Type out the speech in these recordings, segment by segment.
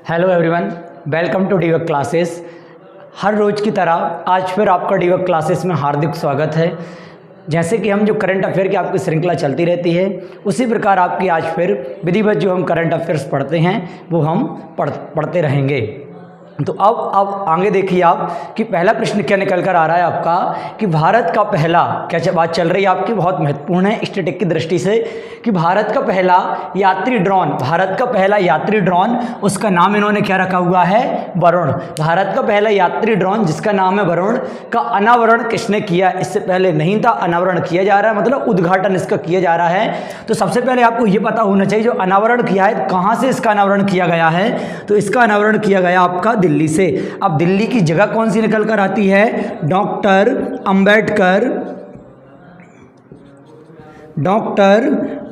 Hello everyone, welcome to डीवर्क classes. हर रोज़ की तरह आज फिर आपका डीवर्क क्लासेस में हार्दिक स्वागत है। जैसे कि हम जो करंट अफेयर की आपकी श्रृंखला चलती रहती है, उसी प्रकार आपकी आज फिर विधिवत जो हम करंट अफेयर्स पढ़ते हैं वो हम पढ़ते रहेंगे। तो अब आगे देखिए आप कि पहला प्रश्न क्या निकल कर आ रहा है आपका कि भारत का पहला, क्या बात चल रही है आपकी, बहुत महत्वपूर्ण है स्टैटिक की दृष्टि से, कि भारत का पहला यात्री ड्रोन, उसका नाम इन्होंने क्या रखा हुआ है, वरुण। भारत का पहला यात्री ड्रोन जिसका नाम है वरुण का अनावरण किसने किया? इससे पहले नहीं था, अनावरण किया जा रहा है, मतलब उद्घाटन इसका किया जा रहा है। तो सबसे पहले आपको ये पता होना चाहिए जो अनावरण किया है कहाँ से इसका अनावरण किया गया है। तो इसका अनावरण किया गया आपका दिल्ली से। अब दिल्ली की जगह कौन सी निकल कर आती है? Doctor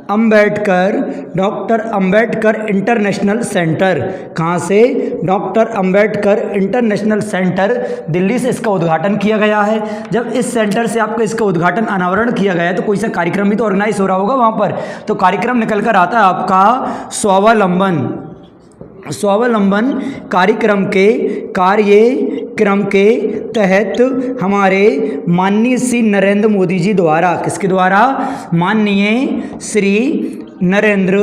Ambedkar international centre. कहाँ से? Doctor Ambedkar international centre, Delhi से इसका उद्घाटन किया गया है। जब इस सेंटर से आपका इसका उद्घाटन अनावरण किया गया है तो कोई सा कार्यक्रम भी तो ऑर्गेनाइज हो रहा होगा वहाँ पर। तो कार्यक्रम निकल कर आता है आपका स्वावलंबन कार्यक्रम के तहत हमारे माननीय श्री नरेंद्र मोदी जी द्वारा, किसके द्वारा? माननीय श्री नरेंद्र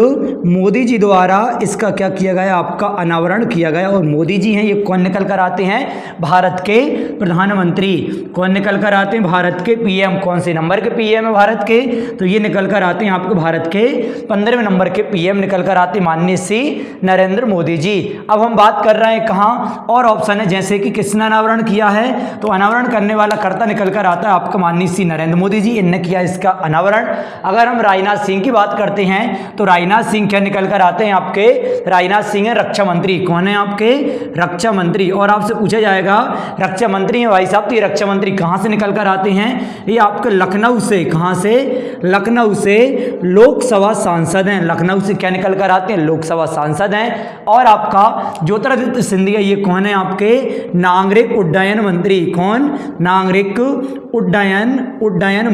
मोदी जी द्वारा इसका क्या किया गया? आपका अनावरण किया गया। और मोदी जी हैं, ये कौन निकल कर आते हैं? भारत के प्रधानमंत्री। कौन निकल कर आते हैं? भारत के पीएम। कौन से नंबर के पीएम है भारत के? तो ये निकल कर आते हैं आपके भारत के 15वें नंबर के पीएम निकल कर आते हैं माननीय श्री नरेंद्र मोदी जी। अब हम बात कर रहे हैं कहाँ, और ऑप्शन है जैसे कि किसने अनावरण किया है, तो अनावरण करने वाला कर्ता निकल कर आता है आपका माननीय श्री नरेंद्र मोदी जी, इनने किया इसका अनावरण। अगर हम राजनाथ सिंह की बात करते हैं तो राजनाथ सिंह क्या निकल कर आते हैं आपके? राजनाथ सिंह है रक्षा मंत्री। कौन है आपके? रक्षा मंत्री। और आपसे पूछा जाएगा रक्षा मंत्री है भाई साहब, तो ये रक्षा मंत्री कहाँ से निकल कर आते हैं? ये आपके लखनऊ से। कहाँ से? लखनऊ से लोकसभा सांसद हैं। लखनऊ से क्या निकल कर आते हैं? लोकसभा सांसद हैं। और आपका ज्योतिरादित्य सिंधिया, ये कौन है आपके? नागरिक उड्डयन मंत्री। कौन? नागरिक उड्डयन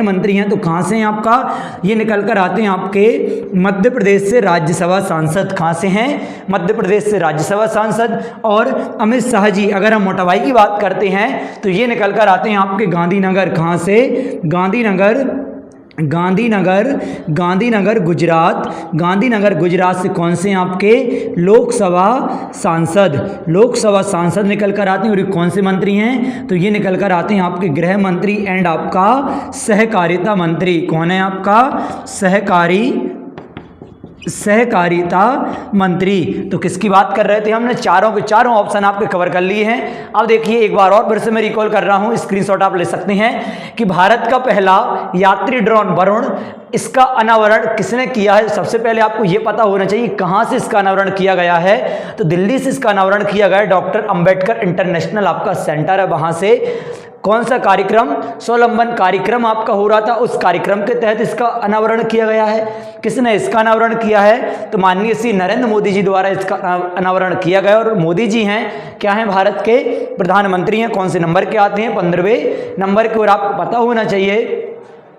मंत्री हैं। तो कहाँ से हैं आपका? ये निकल कर आते हैं आपके मध्य प्रदेश से राज्यसभा सांसद। कहाँ से हैं? मध्य प्रदेश से राज्यसभा सांसद। और अमित शाह जी, अगर हम मोटा भाई की बात करते हैं तो ये निकल कर आते हैं आपके गांधीनगर। कहाँ से? गांधीनगर गुजरात से। कौन से हैं आपके? लोकसभा सांसद निकल कर आते हैं। और ये कौन से मंत्री हैं? तो ये निकल कर आते हैं आपके गृह मंत्री एंड आपका सहकारिता मंत्री। कौन है आपका? सहकारिता मंत्री। तो किसकी बात कर रहे थे हमने? चारों के चारों ऑप्शन आपके कवर कर लिए हैं। अब देखिए एक बार और फिर से मैं रिकॉल कर रहा हूं, स्क्रीनशॉट आप ले सकते हैं कि भारत का पहला यात्री ड्रोन वरुण, इसका अनावरण किसने किया है? सबसे पहले आपको यह पता होना चाहिए कहां से इसका अनावरण किया गया है। तो दिल्ली से इसका अनावरण किया गया है, डॉक्टर अंबेडकर इंटरनेशनल आपका सेंटर है वहां से। कौन सा कार्यक्रम? स्वावलंबन कार्यक्रम आपका हो रहा था, उस कार्यक्रम के तहत इसका अनावरण किया गया है। किसने इसका अनावरण किया है? तो माननीय श्री नरेंद्र मोदी जी द्वारा इसका अनावरण किया गया। और मोदी जी हैं क्या हैं? भारत के प्रधानमंत्री हैं। कौन से नंबर के आते हैं? 15वें नंबर के। और आपको पता होना चाहिए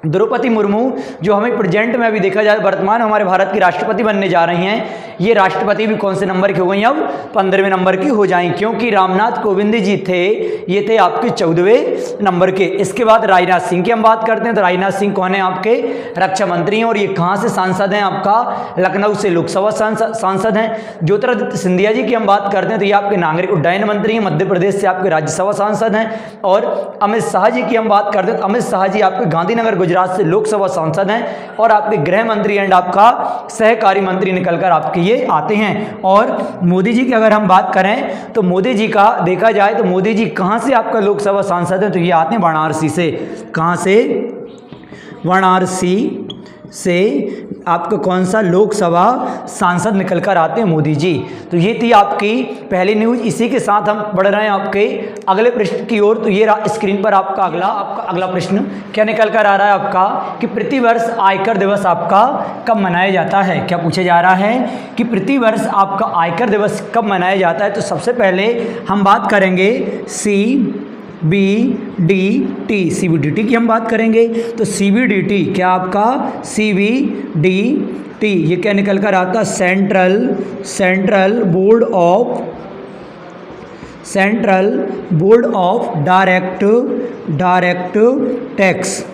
द्रौपदी मुर्मू जो हमें प्रेजेंट में अभी देखा जाए वर्तमान हमारे भारत की राष्ट्रपति बनने जा रही हैं, ये राष्ट्रपति भी कौन से नंबर की हो गई? अब 15वें नंबर की हो जाएंगी, क्योंकि रामनाथ कोविंद जी थे, ये थे आपके 14वें नंबर के। इसके बाद राजनाथ सिंह की हम बात करते हैं तो राजनाथ सिंह कौन है? आपके रक्षा मंत्री हैं। और ये कहाँ से सांसद हैं? आपका लखनऊ से लोकसभा सांसद हैं। ज्योतिरादित्य सिंधिया जी की हम बात करते हैं तो ये आपके नागरिक उड्डयन मंत्री हैं, मध्य प्रदेश से आपके राज्यसभा सांसद हैं। और अमित शाह जी की हम बात करते हैं तो अमित शाह जी आपके गांधीनगर गुजरात से लोकसभा सांसद हैं। और आपके गृह मंत्री एंड आपका सहकारी मंत्री निकलकर आपके ये आते हैं। और मोदी जी की अगर हम बात करें तो मोदी जी का देखा जाए तो मोदी जी कहां से आपका लोकसभा सांसद है? तो ये आते हैं वाराणसी से। कहां से? वाराणसी से आपका कौन सा लोकसभा सांसद निकल कर आते हैं? मोदी जी। तो ये थी आपकी पहली न्यूज। इसी के साथ हम बढ़ रहे हैं आपके अगले प्रश्न की ओर। तो ये स्क्रीन पर आपका अगला प्रश्न क्या निकल कर आ रहा है आपका कि प्रतिवर्ष आयकर दिवस आपका कब मनाया जाता है? क्या पूछा जा रहा है कि प्रतिवर्ष आपका आयकर दिवस कब मनाया जाता है? तो सबसे पहले हम बात करेंगे CBDT की हम बात करेंगे। तो CBDT क्या आपका? CBDT टी, ये क्या निकल कर आता? Central board of direct tax,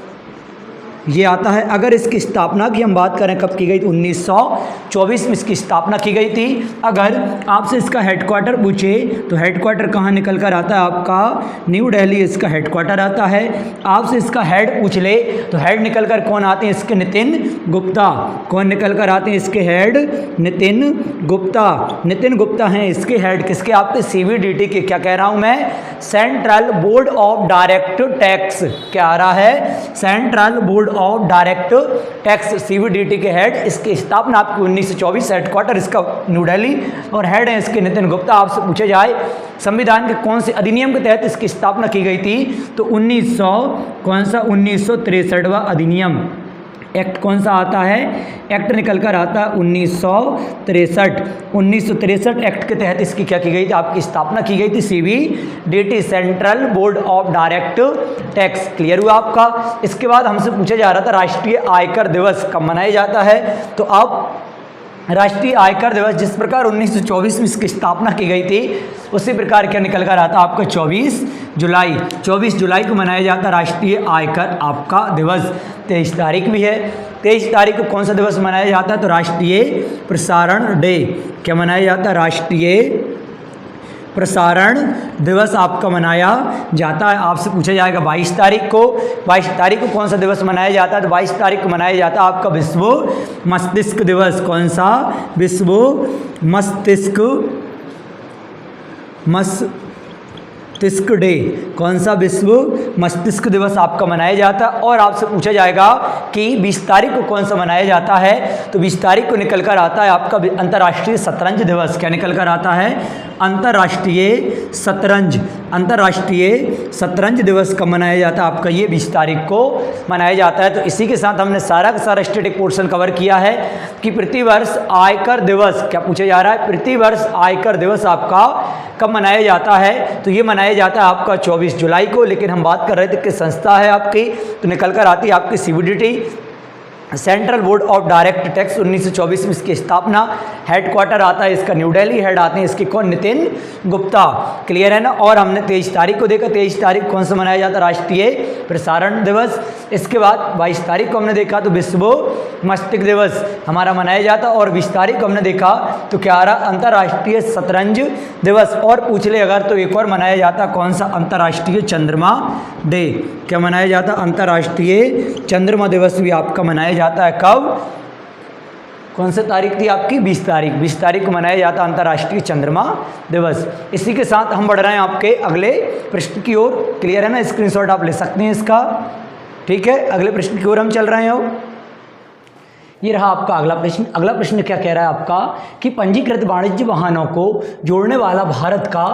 ये आता है। अगर इसकी स्थापना की हम बात करें कब की गई, तो 1924 में इसकी स्थापना की गई थी। अगर आपसे इसका हेडक्वार्टर पूछे तो हेडक्वार्टर कहाँ निकल कर आता है आपका? न्यू दिल्ली इसका हेडक्वार्टर आता है। आपसे इसका हेड पूछ ले तो हेड निकल कर कौन आते हैं इसके? नितिन गुप्ता। कौन निकल कर आते हैं इसके हेड? नितिन गुप्ता हैं इसके हेड। किसके? आपके CBDT के, क्या कह रहा हूँ मैं? Central board of direct tax. क्या आ रहा है? Central board of direct tax, CBDT के हेड। इसकी स्थापना आपकी 1924, हेडक्वार्टर इसका न्यू दिल्ली और हेड है इसके नितिन गुप्ता। आपसे पूछे जाए संविधान के कौन से अधिनियम के तहत इसकी स्थापना की गई थी, तो 1963वां अधिनियम एक्ट कौन सा आता है? एक्ट निकल कर आता है 1963 एक्ट के तहत इसकी क्या की गई थी? आपकी स्थापना की गई थी CBDT, central board of direct tax. Clear हुआ आपका? इसके बाद हमसे पूछा जा रहा था राष्ट्रीय आयकर दिवस कब मनाया जाता है, तो अब राष्ट्रीय आयकर दिवस जिस प्रकार 1924 में इसकी स्थापना की गई थी उसी प्रकार क्या निकल कर आता आपका 24 जुलाई को मनाया जाता राष्ट्रीय आयकर आपका दिवस। 23 तारीख भी है। 23 तारीख को कौन सा दिवस मनाया जाता है, तो राष्ट्रीय प्रसारण डे। क्या मनाया जाता है? राष्ट्रीय प्रसारण दिवस आपका मनाया जाता है। आपसे पूछा जाएगा 22 तारीख को कौन सा दिवस मनाया जाता है, तो 22 तारीख को मनाया जाता है आपका विश्व मस्तिष्क दिवस। कौन सा? विश्व मस्तिष्क डे। कौन सा? विश्व मस्तिष्क दिवस आपका मनाया जाता है। और आपसे पूछा जाएगा कि 20 तारीख को कौन सा मनाया जाता है, तो 20 तारीख को निकल कर आता है आपका अंतर्राष्ट्रीय शतरंज दिवस। क्या निकल कर आता है? अंतर्राष्ट्रीय शतरंज दिवस कब मनाया जाता है आपका? ये 20 तारीख को मनाया जाता है। तो इसी के साथ हमने सारा का सारा स्टैटिक पोर्शन कवर किया है कि प्रतिवर्ष आयकर दिवस, क्या पूछा जा रहा है? प्रतिवर्ष आयकर दिवस आपका कब मनाया जाता है, तो ये मनाया जाता है आपका 24 जुलाई को। लेकिन हम बात कर रहे थे कि संस्था है आपकी, तो निकल कर आती है आपकी CBDT, central board of direct tax. 1924 में इसकी स्थापना। हेडक्वार्टर आता है इसका न्यू दिल्ली, हेड आते हैं इसके कौन? नितिन गुप्ता। क्लियर है ना? और हमने 23 तारीख को देखा, 23 तारीख कौन सा मनाया जाता है? राष्ट्रीय प्रसारण दिवस। इसके बाद 22 तारीख को हमने देखा तो विश्व मस्तिष्क दिवस हमारा मनाया जाता। और 20 तारीख को हमने देखा तो क्या आ रहा? अंतर्राष्ट्रीय शतरंज दिवस। और पूछ ले अगर तो एक और मनाया जाता कौन सा? अंतर्राष्ट्रीय चंद्रमा डे। क्या मनाया जाता? अंतर्राष्ट्रीय चंद्रमा दिवस भी आपका मनाया जाता है। कब? कौन सी तारीख थी आपकी? 20 तारीख को मनाया जाता अंतर्राष्ट्रीय चंद्रमा दिवस। इसी के साथ हम बढ़ रहे हैं आपके अगले प्रश्न की ओर। क्लियर है ना? स्क्रीनशॉट आप ले सकते हैं इसका। ठीक है, अगले प्रश्न की ओर हम चल रहे हैं। ये रहा आपका अगला प्रश्न। अगला प्रश्न क्या कह रहा है आपका कि पंजीकृत वाणिज्य वाहनों को जोड़ने वाला भारत का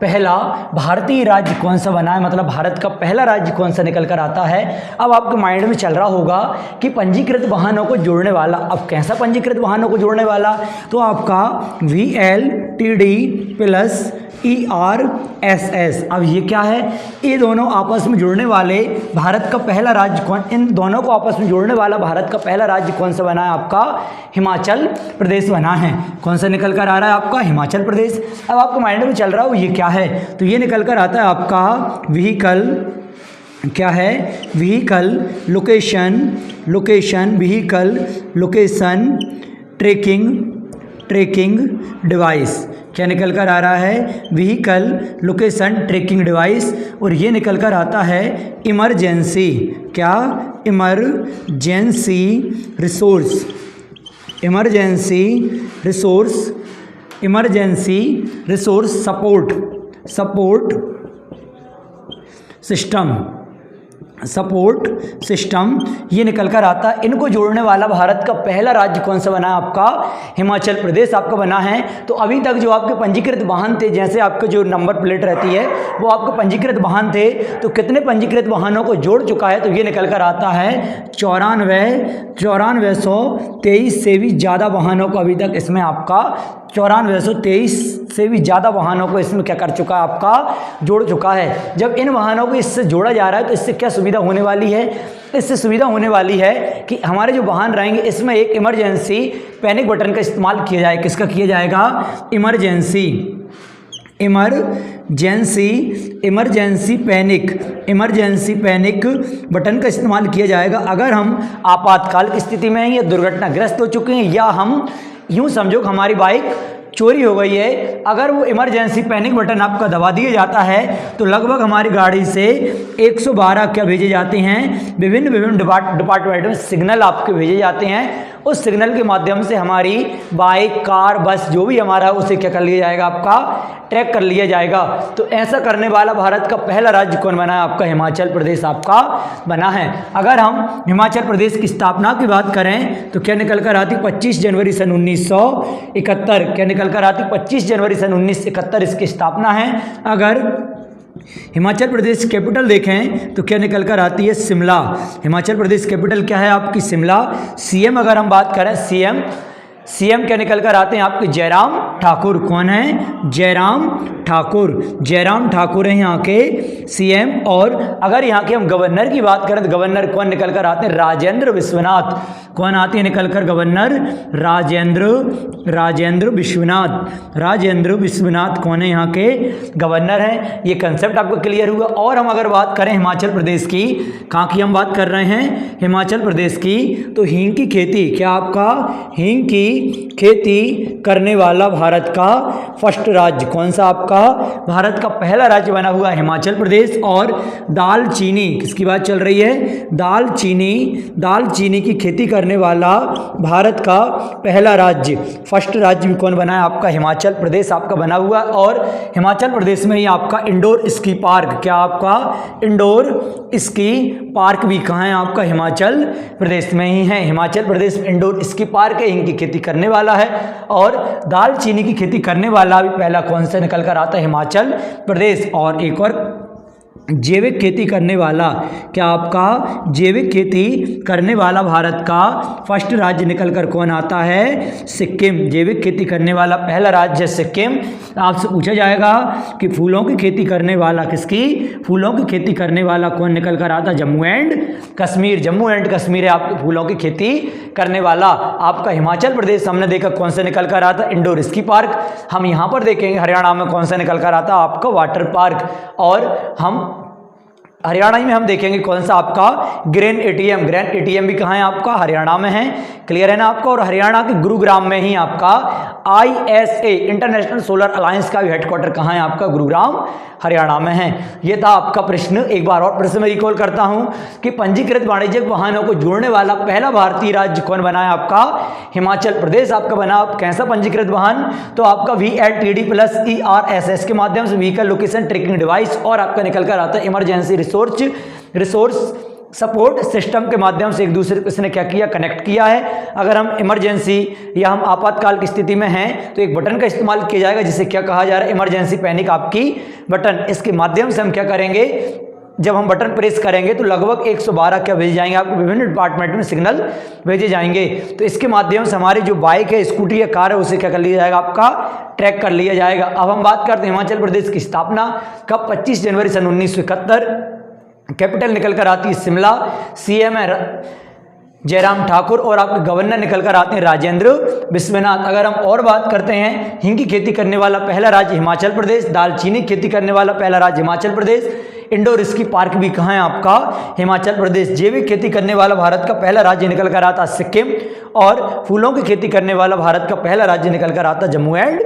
पहला भारतीय राज्य कौन सा बना है, मतलब भारत का पहला राज्य कौन सा निकल कर आता है। अब आपके माइंड में चल रहा होगा कि पंजीकृत वाहनों को जोड़ने वाला, अब कैसा पंजीकृत वाहनों को जोड़ने वाला, तो आपका VLTD प्लस ERSS। अब ये क्या है? ये दोनों आपस में जुड़ने वाले भारत का पहला राज्य कौन, इन दोनों को आपस में जोड़ने वाला भारत का पहला राज्य कौन सा बना है आपका? हिमाचल प्रदेश बना है। कौन सा निकल कर आ रहा है आपका? हिमाचल प्रदेश। अब आपके माइंड में चल रहा हो ये क्या है, तो ये निकल कर आता है आपका व्हीकल, क्या है? Vehicle location vehicle location tracking device. क्या निकल कर आ रहा है? Vehicle location tracking device. और ये निकल कर आता है इमरजेंसी, क्या? इमरजेंसी रिसोर्स सपोर्ट सिस्टम ये निकल कर आता है। इनको जोड़ने वाला भारत का पहला राज्य कौन सा बना है आपका? हिमाचल प्रदेश आपका बना है। तो अभी तक जो आपके पंजीकृत वाहन थे, जैसे आपका जो नंबर प्लेट रहती है वो आपके पंजीकृत वाहन थे, तो कितने पंजीकृत वाहनों को जोड़ चुका है, तो ये निकल कर आता है 94,923 से भी ज़्यादा वाहनों को अभी तक इसमें आपका 9423 से भी ज़्यादा वाहनों को इसमें क्या कर चुका है आपका? जोड़ चुका है। जब इन वाहनों को इससे जोड़ा जा रहा है तो इससे क्या सुविधा सुविधा होने वाली है? इससे सुविधा होने वाली है कि हमारे जो वाहन रहेंगे इसमें एक इमरजेंसी पैनिक बटन का इस्तेमाल किया जाए। किसका किया जाएगा? इमरजेंसी पैनिक बटन का इस्तेमाल किया जाएगा अगर हम आपातकाल की स्थिति में हैं या दुर्घटनाग्रस्त हो चुके हैं, या हम यूं समझो कि हमारी बाइक चोरी हो गई है। अगर वो इमरजेंसी पैनिक बटन आपका दबा दिया जाता है तो लगभग हमारी गाड़ी से 112 क्या भेजे जाते हैं, विभिन्न डिपार्टमेंट में सिग्नल आपके भेजे जाते हैं। उस सिग्नल के माध्यम से हमारी बाइक, कार, बस जो भी हमारा है उसे क्या कर लिया जाएगा? आपका ट्रैक कर लिया जाएगा। तो ऐसा करने वाला भारत का पहला राज्य कौन बना है? आपका हिमाचल प्रदेश आपका बना है। अगर हम हिमाचल प्रदेश की स्थापना की बात करें तो क्या निकल कर आती? 25 जनवरी सन 1971। क्या निकल कर आती? 25 जनवरी सन 1971 इसकी स्थापना है। अगर हिमाचल प्रदेश कैपिटल देखें तो क्या निकल कर आती है? शिमला। हिमाचल प्रदेश कैपिटल क्या है आपकी? शिमला। सीएम अगर हम बात करें, सीएम क्या निकल कर आते हैं आपके? जयराम ठाकुर। कौन है? जयराम ठाकुर हैं यहाँ के सीएम। और अगर यहाँ के हम गवर्नर की बात करें तो गवर्नर कौन निकल कर आते हैं? राजेंद्र विश्वनाथ। कौन आते हैं निकल कर? गवर्नर राजेंद्र विश्वनाथ कौन है? यहाँ के गवर्नर हैं। ये कंसेप्ट आपको क्लियर हुआ। और हम अगर बात करें हिमाचल प्रदेश की, कहाँ की हम बात कर रहे हैं? हिमाचल प्रदेश की। तो हींग की खेती, क्या आपका? हींग की खेती करने वाला भारत का फर्स्ट राज्य कौन सा? आपका भारत का पहला राज्य बना हुआ हिमाचल प्रदेश। और दालचीनी, किसकी बात चल रही है? दालचीनी की खेती करने वाला भारत का पहला राज्य, फर्स्ट राज्य भी कौन बना है? आपका हिमाचल प्रदेश आपका बना हुआ। और हिमाचल प्रदेश में ही आपका इंडोर स्की पार्क, क्या आपका? इंडोर स्की पार्क भी कहाँ है? आपका हिमाचल प्रदेश में ही है। हिमाचल प्रदेश में इंडोर स्की पार्क है, इनकी खेती करने वाला है। और दालचीनी की खेती करने वाला भी पहला कौन सा निकल कर आता है? हिमाचल प्रदेश। और एक और जैविक खेती करने वाला, क्या आपका? जैविक खेती करने वाला भारत का फर्स्ट राज्य निकल कर कौन आता है? सिक्किम। जैविक खेती करने वाला पहला राज्य सिक्किम। आपसे पूछा जाएगा कि फूलों की खेती करने वाला, किसकी? फूलों की खेती करने वाला कौन निकल कर आता? जम्मू एंड कश्मीर है आपके फूलों की खेती करने वाला। आपका हिमाचल प्रदेश हमने देखा कौन सा निकल कर आता? Indoor ski park. हम यहाँ पर देखेंगे हरियाणा में कौन सा निकल कर आता? आपका वाटर पार्क। और हम हरियाणा में हम देखेंगे कौन सा? आपका ग्रैंड एटीएम भी कहाँ है? आपका हरियाणा में है। क्लियर है ना आपको? और हरियाणा के गुरुग्राम में ही आपका ISA इंटरनेशनल सोलर अलायंस का भी हेडक्वार्टर कहाँ है? आपका गुरुग्राम हरियाणा में है। ये था आपका प्रश्न। एक बार और प्रश्न में रिकॉल करता हूं कि पंजीकृत वाणिज्यिक वाहनों को जोड़ने वाला पहला भारतीय राज्य कौन बना है? आपका हिमाचल प्रदेश आपका बना। कैसा पंजीकृत वाहन? तो आपका VLTD प्लस ERSS के माध्यम से व्हीकल लोकेशन ट्रैकिंग डिवाइस। और आपका निकल कर आता है इमरजेंसी रिसोर्स सपोर्ट सिस्टम के माध्यम से एक दूसरे को इसने क्या किया? कनेक्ट किया है। अगर हम इमरजेंसी या हम आपातकाल की स्थिति में हैं तो एक बटन का इस्तेमाल किया जाएगा जिसे क्या कहा जा रहा है? इमरजेंसी पैनिक आपकी बटन। इसके माध्यम से हम क्या करेंगे? जब हम बटन प्रेस करेंगे तो लगभग 112 क्या भेजे जाएंगे? आपको विभिन्न डिपार्टमेंट में सिग्नल भेजे जाएंगे। तो इसके माध्यम से हमारी जो बाइक है, स्कूटी या कार है, उसे क्या कर लिया जाएगा? आपका ट्रैक कर लिया जाएगा। अब हम बात करते हैं हिमाचल प्रदेश की स्थापना कब? 25 जनवरी सन 1971। कैपिटल निकल कर आती है शिमला। सीएम है जयराम ठाकुर। और आपके गवर्नर निकल कर आते हैं राजेंद्र विश्वनाथ। अगर हम और बात करते हैं, हींग की खेती करने वाला पहला राज्य हिमाचल प्रदेश। दालचीनी खेती करने वाला पहला राज्य Himachal Pradesh. Indoor ski park भी कहाँ है? आपका हिमाचल प्रदेश। जैविक खेती करने वाला भारत का पहला राज्य निकल कर आता सिक्किम। और फूलों की खेती करने वाला भारत का पहला राज्य निकल कर आता जम्मू एंड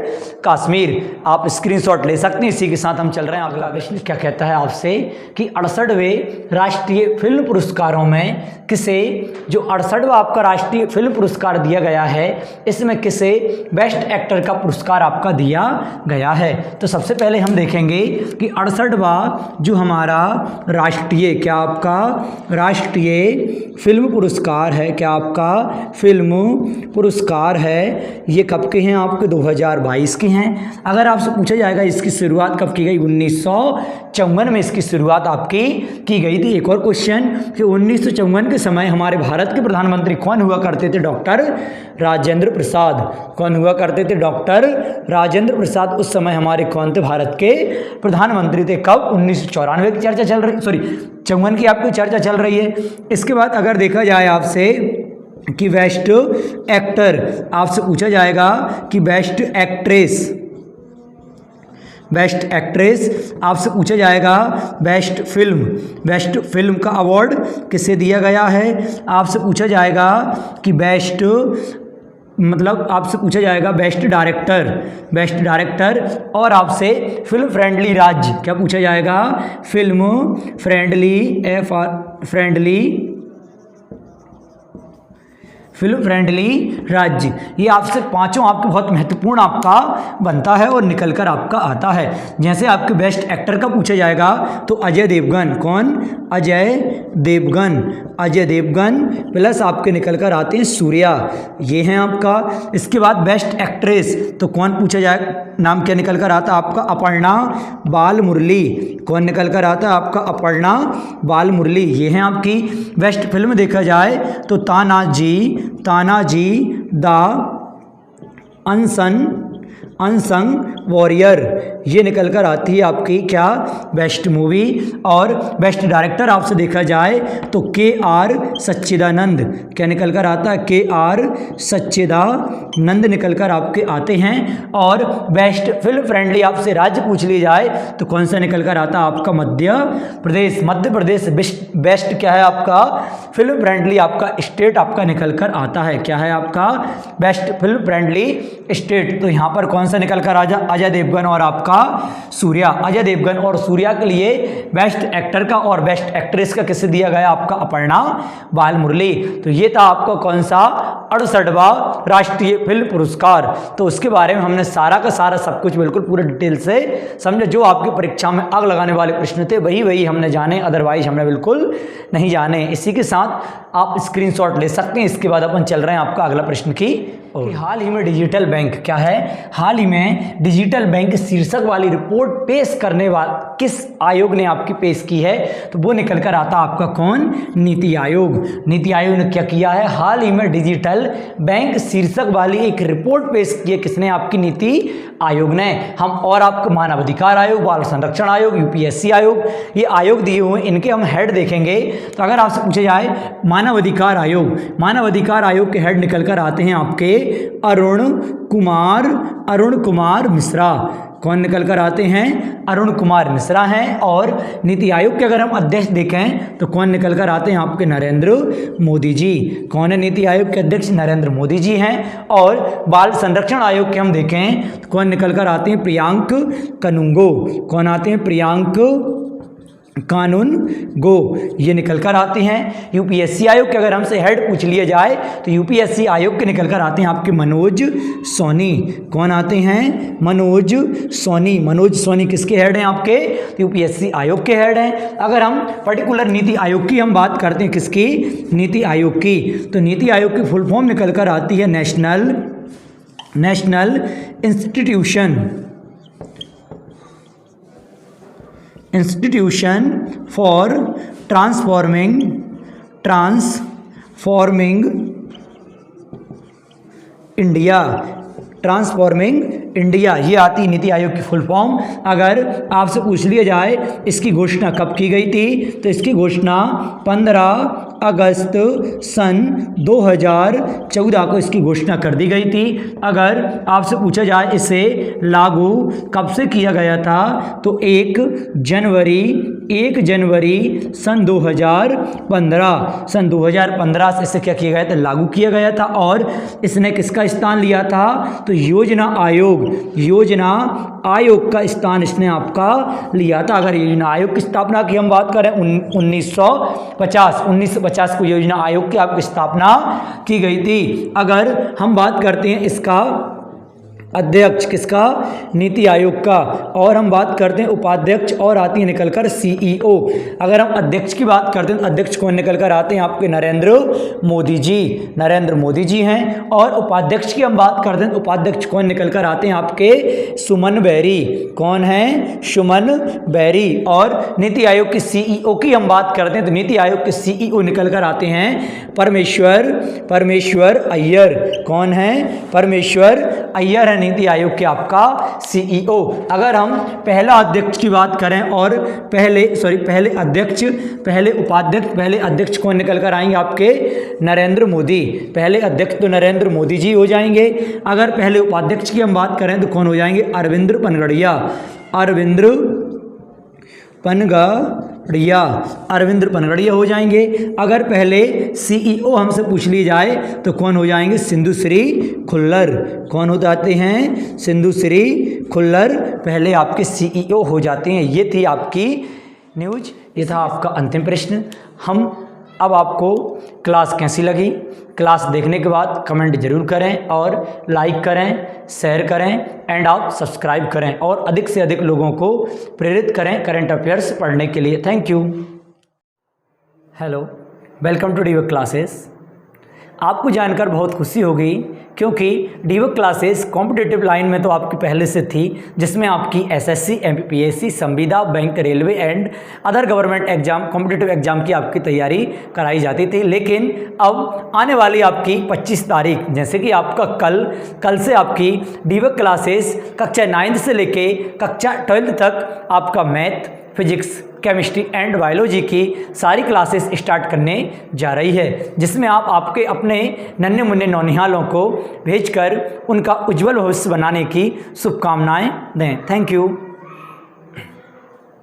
कश्मीर। आप स्क्रीनशॉट ले सकते हैं। इसी के साथ हम चल रहे हैं। अगला प्रश्न क्या कहता है आपसे कि 68वें राष्ट्रीय फिल्म पुरस्कारों में किसे, जो 68वां आपका राष्ट्रीय फिल्म पुरस्कार दिया गया है, इसमें किसे बेस्ट एक्टर का पुरस्कार आपका दिया गया है? तो सबसे पहले हम देखेंगे कि 68वां जो हमारा राष्ट्रीय, क्या आपका राष्ट्रीय फिल्म पुरस्कार है, क्या आपका फिल्म पुरस्कार है ये कब के हैं आपके 2022 के हैं। अगर आपसे पूछा जाएगा इसकी शुरुआत कब की गई, 1954 में इसकी शुरुआत आपकी की गई थी। एक और क्वेश्चन कि 1954 के समय हमारे भारत के प्रधानमंत्री कौन हुआ करते थे, डॉक्टर राजेंद्र प्रसाद। कौन हुआ करते थे, डॉक्टर राजेंद्र प्रसाद उस समय हमारे कौन थे, भारत के प्रधानमंत्री थे। कब, 1994 की चर्चा चल रही, सॉरी 54 की आपकी चर्चा चल रही है। इसके बाद अगर देखा जाए आपसे कि बेस्ट एक्टर, आपसे पूछा जाएगा कि बेस्ट एक्ट्रेस, बेस्ट एक्ट्रेस आपसे पूछा जाएगा बेस्ट फिल्म, बेस्ट फिल्म का अवार्ड किसे दिया गया है। आपसे पूछा जाएगा कि बेस्ट, मतलब आपसे पूछा जाएगा बेस्ट डायरेक्टर, बेस्ट डायरेक्टर, और आपसे फिल्म फ्रेंडली राज्य क्या पूछा जाएगा, फिल्म फ्रेंडली फिल्म फ्रेंडली राज्य। ये आपसे पांचों आपके बहुत महत्वपूर्ण आपका बनता है और निकल कर आपका आता है। जैसे आपके बेस्ट एक्टर का पूछा जाएगा तो अजय देवगन, कौन, अजय देवगन, अजय देवगन प्लस आपके निकल कर आते हैं सूर्या, ये हैं आपका। इसके बाद बेस्ट एक्ट्रेस तो कौन पूछा जाए, नाम क्या निकल कर आता आपका, अपर्णा बाल मुरली। कौन निकल कर आता है आपका, अपर्णा बाल मुरली, ये हैं आपकी। बेस्ट फिल्म देखा जाए तो तानाजी द अनसंग वॉरियर, ये निकल कर आती है आपकी क्या, बेस्ट मूवी। और बेस्ट डायरेक्टर आपसे देखा जाए तो के.आर. सच्चिदानंद, क्या निकल कर आता है, के.आर. सच्चिदानंद निकल कर आपके आते हैं। और बेस्ट फिल्म फ्रेंडली आपसे राज्य पूछ ली जाए तो कौन सा निकल कर आता है आपका, मध्य प्रदेश। मध्य प्रदेश बेस्ट क्या है आपका, फिल्म फ्रेंडली आपका स्टेट आपका निकल कर आता है। क्या है आपका, बेस्ट फिल्म फ्रेंडली स्टेट। तो यहाँ पर कौन सा निकल कर अजय देवगन और आपका सूर्या। अजय देवगन और सूर्या के लिए बेस्ट एक्टर का और बेस्ट एक्ट्रेस का किसे दिया गया आपका, अपर्णा बाल मुरली। तो ये था आपका कौन सा, 68वां राष्ट्रीय फिल्म पुरस्कार। तो उसके बारे में हमने सारा का सारा सब कुछ बिल्कुल पूरे डिटेल से समझे। जो आपकी परीक्षा में आग लगाने वाले प्रश्न थे वही हमने जाने, अदरवाइज हमने बिल्कुल नहीं जाने। इसी के साथ आप स्क्रीनशॉट ले सकते हैं। इसके बाद अपन चल रहे हैं आपका अगला प्रश्न की। हाल ही में डिजिटल बैंक क्या है, हाल ही में डिजिटल बैंक शीर्षक वाली रिपोर्ट पेश करने वाला किस आयोग ने आपकी पेश की है, तो वो निकल कर आता आपका कौन, नीति आयोग। नीति आयोग ने क्या किया है, हाल ही में डिजिटल बैंक शीर्षक वाली एक रिपोर्ट पेश की है। किसने, आपकी नीति आयोग ने। हम और आपको मानवाधिकार आयोग, बाल संरक्षण आयोग, यूपीएससी आयोग, ये आयोग दिए हुए, इनके हम हेड देखेंगे। तो अगर आपसे पूछा जाए मानवाधिकार आयोग, मानवाधिकार आयोग के हेड निकल कर आते हैं आपके अरुण कुमार मिश्रा। कौन निकल कर आते हैं, अरुण कुमार मिश्रा हैं। और नीति आयोग के अगर हम अध्यक्ष देखें तो कौन निकल कर आते हैं आपके, नरेंद्र मोदी जी। कौन है नीति आयोग के अध्यक्ष, नरेंद्र मोदी जी हैं। और बाल संरक्षण आयोग के हम देखें तो कौन निकल कर आते हैं, प्रियांक कानूनगो। कौन आते हैं, प्रियांक कानूनगो, ये निकल कर आते हैं। यूपीएससी आयोग के अगर हमसे हेड पूछ लिया जाए तो यूपीएससी आयोग के निकल कर आते हैं आपके मनोज सोनी। कौन आते हैं, मनोज सोनी। मनोज सोनी किसके हेड हैं आपके, तो यूपीएससी आयोग के हेड हैं। अगर हम पर्टिकुलर नीति आयोग की हम बात करते हैं, किसकी, नीति आयोग की, तो नीति आयोग की फुल फॉर्म निकल कर आती है national institution for transforming India, ये आती नीति आयोग की फुल फॉर्म। अगर आपसे पूछ लिया जाए इसकी घोषणा कब की गई थी, तो इसकी घोषणा 15 अगस्त सन 2014 को इसकी घोषणा कर दी गई थी। अगर आपसे पूछा जाए इसे लागू कब से किया गया था, तो 1 जनवरी सन 2015 से इसे क्या किया गया था, लागू किया गया था। और इसने किसका स्थान लिया था, तो योजना आयोग का स्थान इसने आपका लिया था। अगर योजना आयोग की स्थापना की हम बात करें 1950 को योजना आयोग की आपकी स्थापना की गई थी। अगर हम बात करते हैं इसका अध्यक्ष किसका? नीति आयोग का। और हम बात करते हैं उपाध्यक्ष और आती है निकलकर सीईओ। अगर हम अध्यक्ष की बात करते हैं तो अध्यक्ष कौन निकल कर आते हैं? आपके नरेंद्र मोदी जी, नरेंद्र मोदी जी हैं। और उपाध्यक्ष की हम बात करते हैं तो उपाध्यक्ष कौन निकल कर आते हैं? आपके सुमन बेरी। कौन है? सुमन बेरी। और नीति आयोग के सीईओ की हम बात करते हैं तो नीति आयोग के सीईओ निकल कर आते हैं परमेश्वर अय्यर। कौन है? परमेश्वर अय्यर है नीति आयोग के आपका सीईओ। अगर हम पहला अध्यक्ष की बात करें और पहले अध्यक्ष कौन निकल कर आएंगे? आपके नरेंद्र मोदी। पहले अध्यक्ष तो नरेंद्र मोदी जी हो जाएंगे। अगर पहले उपाध्यक्ष की हम बात करें तो कौन हो जाएंगे? अरविंद पनगड़िया हो जाएंगे। अगर पहले सीईओ हमसे पूछ ली जाए तो कौन हो जाएंगे? सिंधुश्री खुल्लर। कौन हो जाते हैं? सिंधुश्री खुल्लर पहले आपके सीईओ हो जाते हैं। ये थी आपकी न्यूज, ये था आपका अंतिम प्रश्न। अब आपको क्लास कैसी लगी? क्लास देखने के बाद कमेंट जरूर करें और लाइक करें, शेयर करें एंड आप सब्सक्राइब करें और अधिक से अधिक लोगों को प्रेरित करें करंट अफेयर्स पढ़ने के लिए। Thank you. Hello, welcome to डीवक क्लासेस। आपको जानकर बहुत खुशी होगी क्योंकि डीवक क्लासेस कॉम्पिटिटिव लाइन में तो आपकी पहले से थी, जिसमें आपकी एसएससी, एमपीपीएससी, संविदा, bank, railway and other government exam, competitive exam की आपकी तैयारी कराई जाती थी। लेकिन अब आने वाली आपकी 25 तारीख, जैसे कि आपका कल से आपकी डीवक क्लासेस कक्षा 9 से लेके कक्षा 12 तक आपका math, physics, chemistry and biology की सारी क्लासेस स्टार्ट करने जा रही है, जिसमें आप आपके अपने नन्हे मुन्ने नौनिहालों को भेजकर उनका उज्जवल भविष्य बनाने की शुभकामनाएं दें। Thank you.